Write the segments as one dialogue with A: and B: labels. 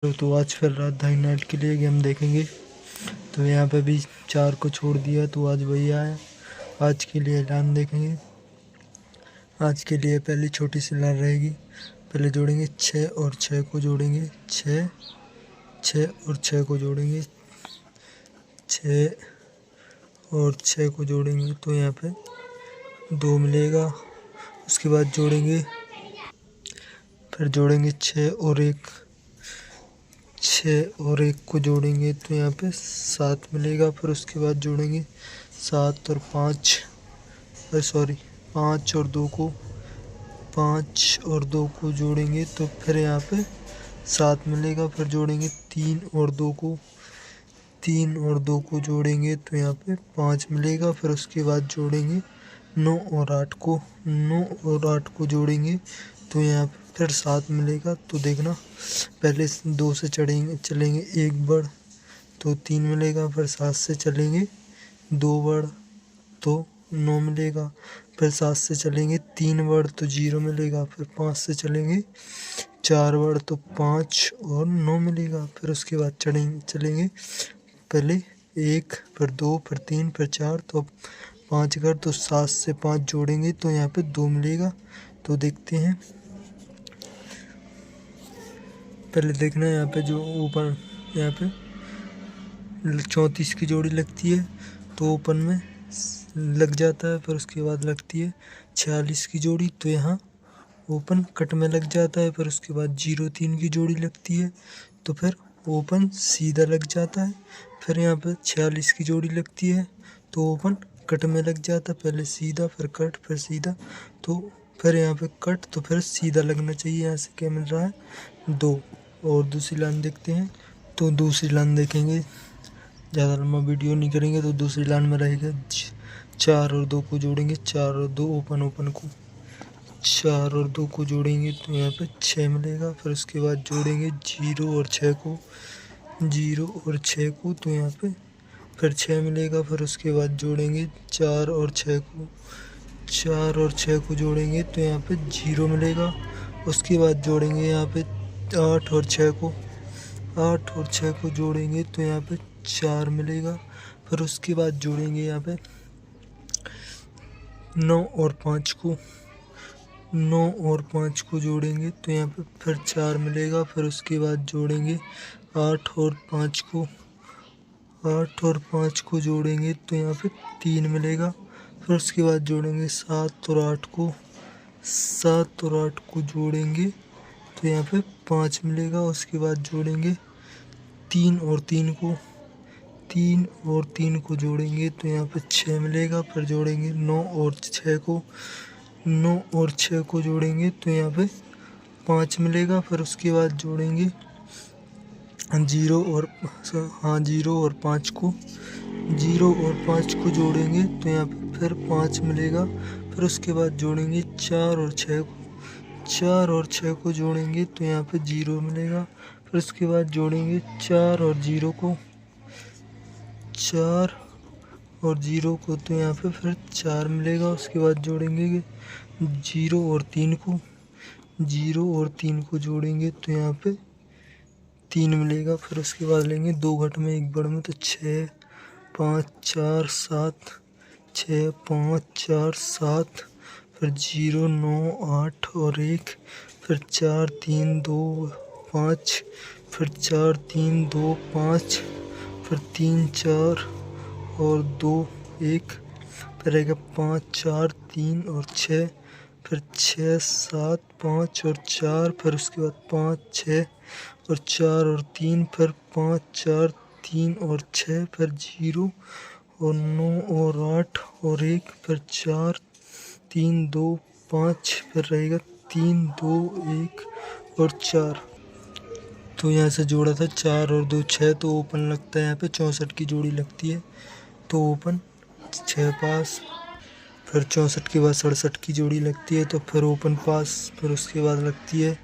A: तो आज फिर रात 2:30 के लिए गेम देखेंगे। तो यहाँ पे भी 4 को छोड़ दिया, तो आज वही आया। आज के लिए ऐलान देखेंगे। आज के लिए पहली छोटी सी लाइन रहेगी। पहले जोड़ेंगे 6 और 6 को जोड़ेंगे, 6 6 और 6 को जोड़ेंगे, 6 और 6 को जोड़ेंगे तो यहाँ पे 2 मिलेगा। उसके बाद जोड़ेंगे, फिर जोड़ेंगे 6 और 1 को जोड़ेंगे तो यहाँ पे 7 मिलेगा। फिर उसके बाद जोड़ेंगे 5 और 2 को जोड़ेंगे तो फिर यहाँ पे 7 मिलेगा। फिर जोड़ेंगे 3 और 2 को जोड़ेंगे तो यहाँ पे 5 मिलेगा। फिर उसके बाद जोड़ेंगे 9 और 8 को जोड़ेंगे तो यहाँ पे फिर 7 मिलेगा। तो देखना, पहले 2 से चलेंगे 1 बढ़ तो 3 मिलेगा। फिर 7 से चलेंगे 2 बढ़ तो 9 मिलेगा। फिर 7 से चलेंगे 3 बढ़ तो 0 मिलेगा। फिर 5 से चलेंगे 4 बढ़ तो 5 और 9 मिलेगा। फिर उसके बाद चलेंगे पहले 1, फिर 2, फिर 3, फिर 4 तो 5 कर तो 7 से 5 जोड़ेंगे तो यहाँ पे 2 मिलेगा। तो देखते हैं, पहले देखना है यहाँ पे जो ऊपर यहाँ पे 34 की जोड़ी लगती है तो ओपन में लग जाता है। फिर उसके बाद लगती है 46 की जोड़ी तो यहाँ ओपन कट में लग जाता है। फिर उसके बाद 03 की जोड़ी लगती है तो फिर ओपन सीधा लग जाता है। फिर यहाँ पे 46 की जोड़ी लगती है तो ओपन कट में लग जाता है। पहले सीधा, फिर कट, फिर सीधा, तो फिर यहाँ पे कट तो फिर सीधा लगना चाहिए। यहाँ से क्या मिल रहा है 2। और दूसरी लाइन देखते हैं। तो दूसरी लाइन देखेंगे, ज़्यादा लंबा वीडियो नहीं करेंगे। तो दूसरी लाइन में रहेगा 4 और 2 को जोड़ेंगे, 4 और 2 ओपन को 4 और 2 को जोड़ेंगे तो यहाँ पे 6 मिलेगा। फिर उसके बाद जोड़ेंगे 0 और 6 को तो यहाँ पे फिर 6 मिलेगा। फिर उसके बाद जोड़ेंगे 4 और 6 को जोड़ेंगे तो यहाँ पे 0 मिलेगा। उसके बाद जोड़ेंगे यहाँ पे 8 और 6 को जोड़ेंगे तो यहाँ पे 4 मिलेगा। फिर उसके बाद जोड़ेंगे यहाँ पे 9 और 5 को जोड़ेंगे तो यहाँ पे फिर 4 मिलेगा। फिर उसके बाद जोड़ेंगे 8 और 5 को जोड़ेंगे तो यहाँ पे 3 मिलेगा। फिर उसके बाद जोड़ेंगे 7 और 8 को जोड़ेंगे तो यहाँ पे 5 मिलेगा। उसके बाद जोड़ेंगे 3 और 3 को जोड़ेंगे तो यहाँ पे 6 मिलेगा। फिर जोड़ेंगे 9 और 6 को जोड़ेंगे तो यहाँ पे 5 मिलेगा। फिर उसके बाद जोड़ेंगे 0 और 5 को जोड़ेंगे तो यहाँ पे फिर 5 मिलेगा। फिर उसके बाद जोड़ेंगे 4 और 6 को जोड़ेंगे तो यहाँ पे 0 मिलेगा। फिर उसके बाद जोड़ेंगे 4 और 0 को तो यहाँ पे फिर 4 मिलेगा। उसके बाद जोड़ेंगे 0 और 3 को जोड़ेंगे तो यहाँ पे 3 मिलेगा। फिर उसके बाद लेंगे 2 घट में 1 बढ़ में तो 6, 5, 4, 7, 6, 5, 4, 7, फिर 0, 9, 8 और 1, फिर 4, 3, 2, 5, फिर 4, 3, 2, 5, फिर 3, 4 और 2, 1, फिर रहेगा 5, 4, 3 और 6, फिर 6, 7, 5 और 4, फिर उसके बाद 5, 6 और 4 और 3, फिर 5, 4, 3 और 6, फिर 0 और 9 और 8 और 1, फिर 4, 3, 2, 5, फिर रहेगा 3, 2, 1 और 4। तो यहाँ से जोड़ा था 4 और 2 6 तो ओपन लगता है। यहाँ पे 64 की जोड़ी लगती है तो ओपन 6 पास। फिर 64 के बाद 67 की जोड़ी लगती है तो फिर ओपन पास। फिर उसके बाद लगती है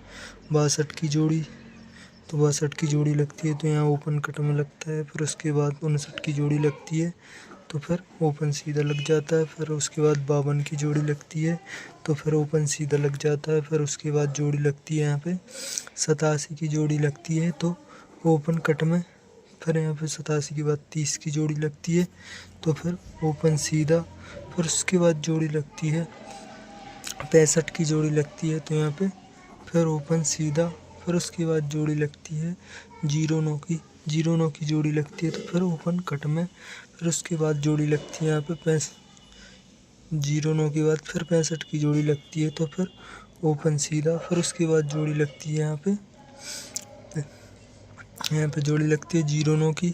A: 62 की जोड़ी, तो 62 की जोड़ी लगती है तो यहाँ ओपन कट में लगता है। फिर उसके बाद 59 की जोड़ी लगती है तो फिर ओपन सीधा लग जाता है। फिर उसके बाद 52 की जोड़ी लगती है तो फिर ओपन सीधा लग जाता है। फिर उसके बाद जोड़ी लगती है यहाँ पे 87 की जोड़ी लगती है तो ओपन कट में। फिर यहाँ पे 87 के बाद 30 की जोड़ी लगती है तो फिर ओपन सीधा। फिर उसके बाद जोड़ी लगती है 65 की जोड़ी लगती है तो यहाँ पे फिर ओपन सीधा। फिर उसके बाद जोड़ी लगती है 09 की जोड़ी लगती है तो फिर ओपन कट में। फिर उसके बाद जोड़ी लगती है यहाँ पे 09 के बाद फिर 65 की जोड़ी लगती है तो फिर ओपन सीधा। फिर उसके बाद जोड़ी लगती है यहाँ पे जोड़ी लगती है 09 की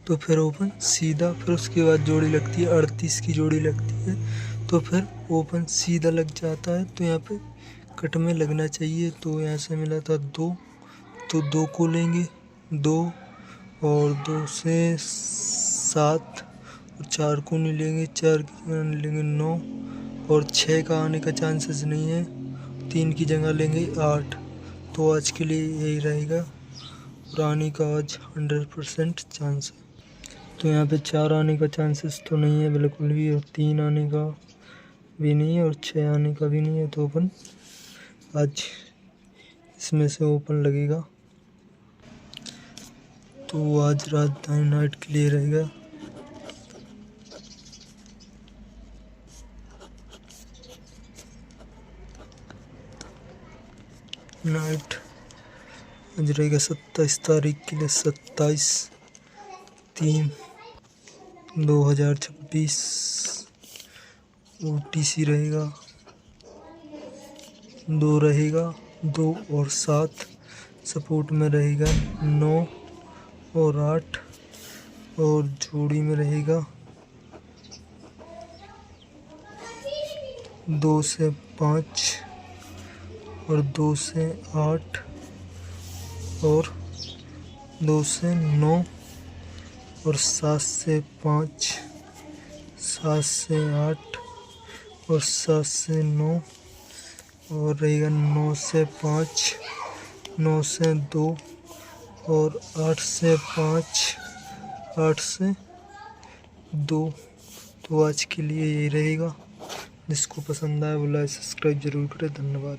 A: तो फिर ओपन सीधा। फिर उसके बाद जोड़ी लगती है 38 की जोड़ी लगती है तो फिर ओपन सीधा लग जाता है। तो यहाँ पे कट में लगना चाहिए। तो यहाँ से मिला था 2 तो 2 को लेंगे 2 और 2 से 7 और 4 को नहीं लेंगे, 4 की जगह नहीं लेंगे 9 और 6 का आने का चांसेस नहीं है। 3 की जगह लेंगे 8। तो आज के लिए यही रहेगा और आने का आज 100% चांस है। तो यहाँ पे 4 आने का चांसेस तो नहीं है बिल्कुल भी और 3 आने का भी नहीं है और 6 आने का भी नहीं है। तो ओपन आज इसमें से ओपन लगेगा। तो आज राजधानी नाइट के लिए रहेगा। नाइट आज रहेगा 27 तारीख के लिए 27/3/2026 OTC रहेगा 2 रहेगा 2 और 7 सपोर्ट में रहेगा 9 और 8 और जोड़ी में रहेगा 2 से 5 और 2 से 8 और 2 से 9 और 7 से 5 7 से 8 और 7 से 9 और रहेगा 9 से 5 9 से 2 और 8 से 5 8 से 2। तो आज के लिए यही रहेगा। जिसको पसंद आए वो लाइक सब्सक्राइब जरूर करें। धन्यवाद।